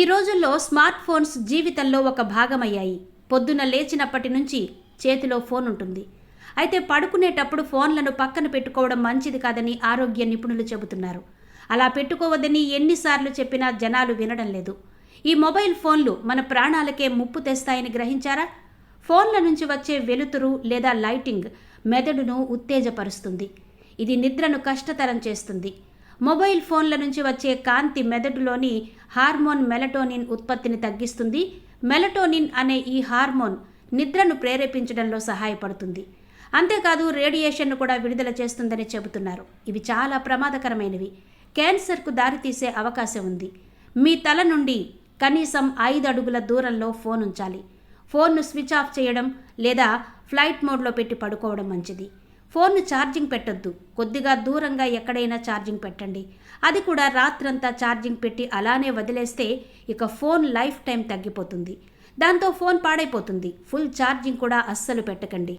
ఈ రోజుల్లో smart phones జీవితంలో ఒక భాగమయ్యాయి. పొద్దున లేచినప్పటి నుంచి చేతిలో ఫోన్ ఉంటుంది. అయితే పడుకునేటప్పుడు ఫోన్లను పక్కన పెట్టుకోవడం మంచిది కాదని ఆరోగ్య నిపుణులు చెబుతున్నారు. అలా పెట్టుకోవద్దని ఎన్నిసార్లు చెప్పినా జనాలు వినడం లేదు. ఈ మొబైల్ ఫోన్లు మన ప్రాణాలకే ముప్పు తెస్తాయని గ్రహించారా? ఫోన్ల నుంచి వచ్చే వెలుతురు లేదా లైటింగ్ మెదడును ఉత్తేజపరుస్తుంది. ఇది నిద్రను కష్టతరం చేస్తుంది. మొబైల్ ఫోన్ల నుంచి వచ్చే కాంతి మెదడులోని హార్మోన్ మెలటోనిన్ ఉత్పత్తిని తగ్గిస్తుంది. మెలటోనిన్ అనే ఈ హార్మోన్ నిద్రను ప్రేరేపించడంలో సహాయపడుతుంది. అంతేకాదు రేడియేషన్ను కూడా విడుదల చేస్తుందని చెబుతున్నారు. ఇవి చాలా ప్రమాదకరమైనవి. క్యాన్సర్కు దారితీసే అవకాశం ఉంది. మీ తల నుండి కనీసం 5 అడుగుల దూరంలో ఫోన్ ఉంచాలి. ఫోన్ను స్విచ్ ఆఫ్ చేయడం లేదా ఫ్లైట్ మోడ్లో పెట్టి పడుకోవడం మంచిది. ఫోన్ను ఛార్జింగ్ పెట్టొద్దు. కొద్దిగా దూరంగా ఎక్కడైనా ఛార్జింగ్ పెట్టండి. అది కూడా రాత్రంతా ఛార్జింగ్ పెట్టి అలానే వదిలేస్తే ఇక ఫోన్ లైఫ్ టైం తగ్గిపోతుంది. దాంతో ఫోన్ పాడైపోతుంది. ఫుల్ ఛార్జింగ్ కూడా అస్సలు పెట్టకండి.